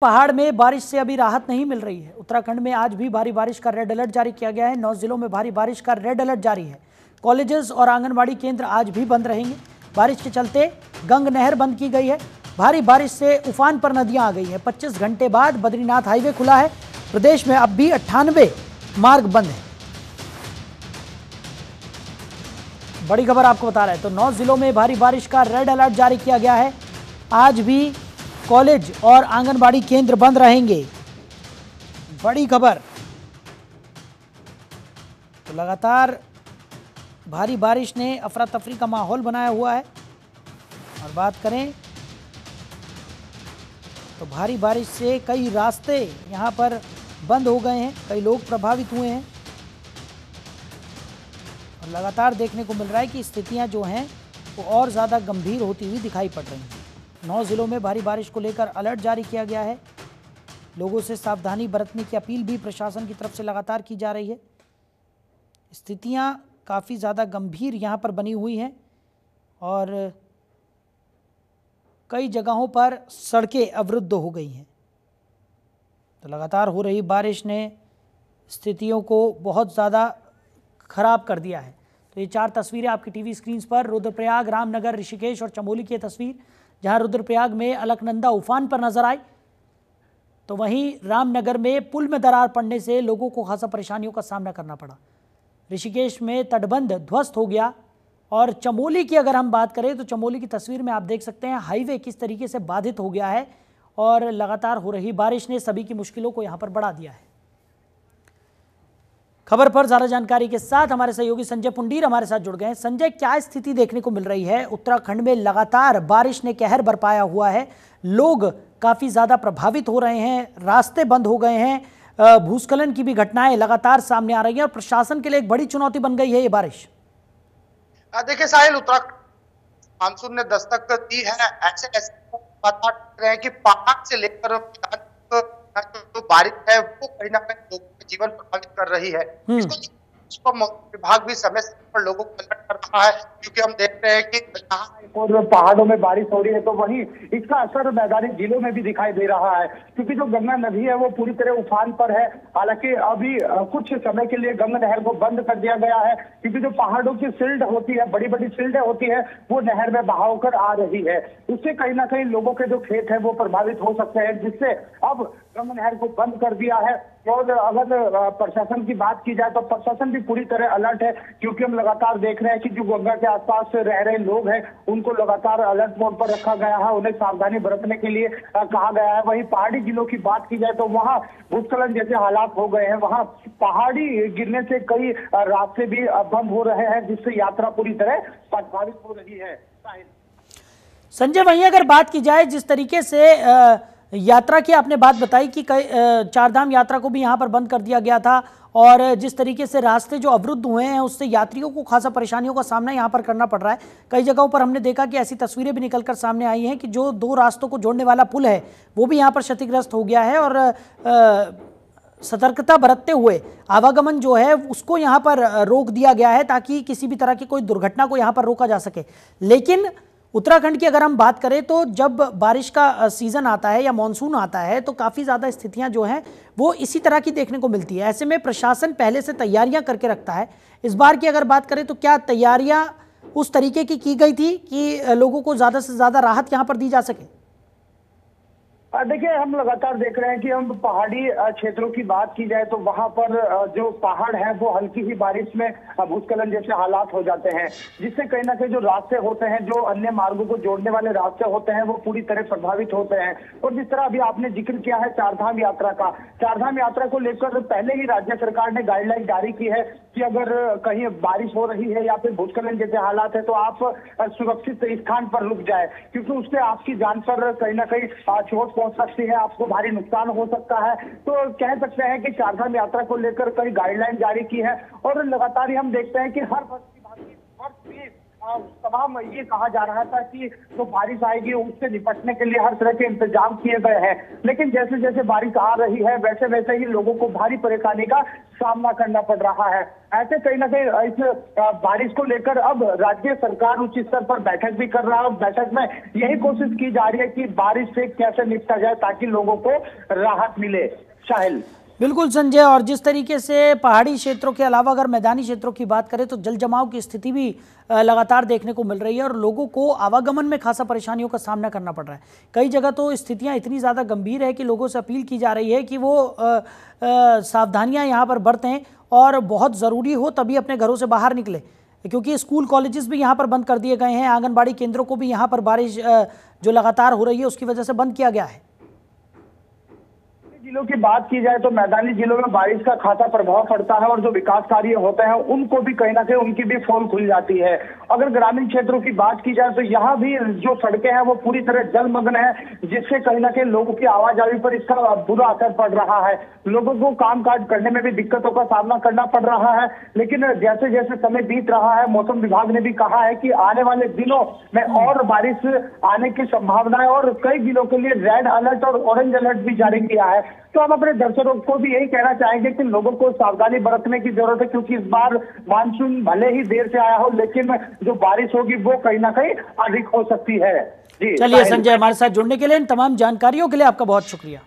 पहाड़ में बारिश से अभी राहत नहीं मिल रही है। उत्तराखंड में आज भी भारी बारिश का रेड अलर्ट जारी किया गया है। 9 जिलों में भारी बारिश का रेड अलर्ट जारी है। कॉलेजेस और आंगनबाड़ी केंद्र आज भी बंद रहेंगे। बारिश के चलते गंग नहर बंद की गई है। भारी बारिश से उफान पर नदियां आ गई हैं। 25 घंटे बाद बद्रीनाथ हाईवे खुला है। प्रदेश में अब भी 98 मार्ग बंद है। बड़ी खबर आपको बता रहे हैं। तो 9 जिलों में भारी बारिश का रेड अलर्ट जारी किया गया है। आज भी कॉलेज और आंगनबाड़ी केंद्र बंद रहेंगे। बड़ी खबर। तो लगातार भारी बारिश ने अफरा तफरी का माहौल बनाया हुआ है। और बात करें तो भारी बारिश से कई रास्ते यहां पर बंद हो गए हैं, कई लोग प्रभावित हुए हैं। और लगातार देखने को मिल रहा है कि स्थितियां जो हैं वो और ज़्यादा गंभीर होती हुई दिखाई पड़ रही हैं। 9 जिलों में भारी बारिश को लेकर अलर्ट जारी किया गया है। लोगों से सावधानी बरतने की अपील भी प्रशासन की तरफ से लगातार की जा रही है। स्थितियां काफ़ी ज़्यादा गंभीर यहां पर बनी हुई हैं और कई जगहों पर सड़कें अवरुद्ध हो गई हैं। तो लगातार हो रही बारिश ने स्थितियों को बहुत ज़्यादा खराब कर दिया है। तो ये 4 तस्वीरें आपकी टीवी स्क्रीन पर, रुद्रप्रयाग, रामनगर, ऋषिकेश और चमोली की तस्वीर, जहां रुद्रप्रयाग में अलकनंदा उफान पर नजर आई, तो वहीं रामनगर में पुल में दरार पड़ने से लोगों को खासा परेशानियों का सामना करना पड़ा। ऋषिकेश में तटबंध ध्वस्त हो गया। और चमोली की अगर हम बात करें तो चमोली की तस्वीर में आप देख सकते हैं हाईवे किस तरीके से बाधित हो गया है और लगातार हो रही बारिश ने सभी की मुश्किलों को यहां पर बढ़ा दिया है। खबर पर ज्यादा जानकारी के साथ हमारे सहयोगी संजय पुंडीर हमारे साथ जुड़ गए हैं। संजय, क्या स्थिति देखने को मिल रही है? उत्तराखंड में लगातार बारिश ने कहर बरपाया हुआ है। लोग काफी ज्यादा प्रभावित हो रहे हैं, रास्ते बंद हो गए हैं, भूस्खलन की भी घटनाएं लगातार सामने आ रही हैं और प्रशासन के लिए एक बड़ी चुनौती बन गई है ये बारिश। देखिए साहिल, उत्तराखंड मानसून ने दस्तक दी है। ऐसे ऐसे बता रहे हैं कि पहाड़ से लेकर जो बारिश है वो कहीं ना कहीं लोगों के जीवन प्रभावित कर रही है। इसको मौसम विभाग भी समय समय पर लोगों को अलर्ट कर रहा है, क्योंकि हम देख रहे हैं कि जहाँ पहाड़ों में बारिश हो रही है तो वहीं इसका असर मैदानी जिलों में भी दिखाई दे रहा है, क्योंकि जो गंगा नदी है वो पूरी तरह उफान पर है। हालांकि अभी कुछ समय के लिए गंगा नहर को बंद कर दिया गया है, क्योंकि जो पहाड़ों की सिल्ट होती है, बड़ी बड़ी सिल्टें होती है, वो नहर में बहाव कर आ रही है। उससे कहीं ना कहीं लोगों के जो खेत है वो प्रभावित हो सकते हैं, जिससे अब गंगा नहर को बंद कर दिया है। और अगर प्रशासन की बात की जाए तो प्रशासन भी पूरी तरह अलर्ट है, क्योंकि हम लगातार देख रहे हैं कि जो गंगा के आसपास रह रहे लोग हैं उनको लगातार अलर्ट मोड पर रखा गया है, उन्हें सावधानी बरतने के लिए कहा गया है। वहीं पहाड़ी जिलों की बात की जाए तो वहां भूस्खलन जैसे हालात हो गए हैं, वहां पहाड़ी गिरने से कई रास्ते भी बंद हो रहे हैं, जिससे यात्रा पूरी तरह प्रभावित हो रही है। संजय, वहीं अगर बात की जाए जिस तरीके से यात्रा की आपने बात बताई कि कई चारधाम यात्रा को भी यहां पर बंद कर दिया गया था और जिस तरीके से रास्ते जो अवरुद्ध हुए हैं उससे यात्रियों को खासा परेशानियों का सामना यहां पर करना पड़ रहा है। कई जगहों पर हमने देखा कि ऐसी तस्वीरें भी निकलकर सामने आई हैं कि जो 2 रास्तों को जोड़ने वाला पुल है वो भी यहां पर क्षतिग्रस्त हो गया है और सतर्कता बरतते हुए आवागमन जो है उसको यहाँ पर रोक दिया गया है ताकि किसी भी तरह की कोई दुर्घटना को यहाँ पर रोका जा सके। लेकिन उत्तराखंड की अगर हम बात करें तो जब बारिश का सीजन आता है या मॉनसून आता है तो काफ़ी ज़्यादा स्थितियां जो हैं वो इसी तरह की देखने को मिलती है। ऐसे में प्रशासन पहले से तैयारियां करके रखता है। इस बार की अगर बात करें तो क्या तैयारियां उस तरीके की गई थी कि लोगों को ज़्यादा से ज़्यादा राहत यहाँ पर दी जा सके? देखिए, हम लगातार देख रहे हैं कि हम पहाड़ी क्षेत्रों की बात की जाए तो वहां पर जो पहाड़ है वो हल्की ही बारिश में भूस्खलन जैसे हालात हो जाते हैं, जिससे कहीं ना कहीं जो रास्ते होते हैं, जो अन्य मार्गों को जोड़ने वाले रास्ते होते हैं, वो पूरी तरह प्रभावित होते हैं। और जिस तरह अभी आपने जिक्र किया है चारधाम यात्रा का, चारधाम यात्रा को लेकर पहले ही राज्य सरकार ने गाइडलाइन जारी की है कि अगर कहीं बारिश हो रही है या फिर भूस्खलन जैसे हालात है तो आप सुरक्षित स्थान पर रुक जाए, क्योंकि उससे आपकी जान पर कहीं ना कहीं चोट पहुंच सकती है, आपको भारी नुकसान हो सकता है। तो कह सकते हैं कि चारधाम यात्रा को लेकर कई गाइडलाइन जारी की है और लगातार हम देखते हैं कि हर वर्ष की भांति वर्ष भी तमाम ये कहा जा रहा था कि जो बारिश आएगी उससे निपटने के लिए हर तरह के इंतजाम किए गए हैं, लेकिन जैसे जैसे बारिश आ रही है वैसे वैसे ही लोगों को भारी परेशानी का सामना करना पड़ रहा है। ऐसे कहीं ना कहीं इस बारिश को लेकर अब राज्य सरकार उच्च स्तर पर बैठक भी कर रहा है और बैठक में यही कोशिश की जा रही है कि बारिश से कैसे निपटा जाए ताकि लोगों को राहत मिले। शाहिल। बिल्कुल संजय, और जिस तरीके से पहाड़ी क्षेत्रों के अलावा अगर मैदानी क्षेत्रों की बात करें तो जल जमाव की स्थिति भी लगातार देखने को मिल रही है और लोगों को आवागमन में खासा परेशानियों का सामना करना पड़ रहा है। कई जगह तो स्थितियां इतनी ज़्यादा गंभीर है कि लोगों से अपील की जा रही है कि वो सावधानियां यहां पर बरतें और बहुत ज़रूरी हो तभी अपने घरों से बाहर निकले, क्योंकि स्कूल कॉलेजेस भी यहाँ पर बंद कर दिए गए हैं। आंगनबाड़ी केंद्रों को भी यहाँ पर बारिश जो लगातार हो रही है उसकी वजह से बंद किया गया है। जिलों की बात की जाए तो मैदानी जिलों में बारिश का खासा प्रभाव पड़ता है और जो विकास कार्य होते हैं उनको भी कहीं ना कहीं उनकी भी पोल खुल जाती है। अगर ग्रामीण क्षेत्रों की बात की जाए तो यहाँ भी जो सड़कें हैं वो पूरी तरह जलमग्न है, जिससे कहीं ना कहीं लोगों की आवाजाही पर इसका बुरा असर पड़ रहा है। लोगों को कामकाज करने में भी दिक्कतों का सामना करना पड़ रहा है। लेकिन जैसे जैसे समय बीत रहा है मौसम विभाग ने भी कहा है कि आने वाले दिनों में और बारिश आने की संभावना है और कई जिलों के लिए रेड अलर्ट और ऑरेंज अलर्ट भी जारी किया है। तो हम अपने दर्शकों को भी यही कहना चाहेंगे कि लोगों को सावधानी बरतने की जरूरत है, क्योंकि इस बार मानसून भले ही देर से आया हो लेकिन जो बारिश होगी वो कहीं ना कहीं अधिक हो सकती है। जी चलिए संजय, हमारे साथ जुड़ने के लिए इन तमाम जानकारियों के लिए आपका बहुत शुक्रिया।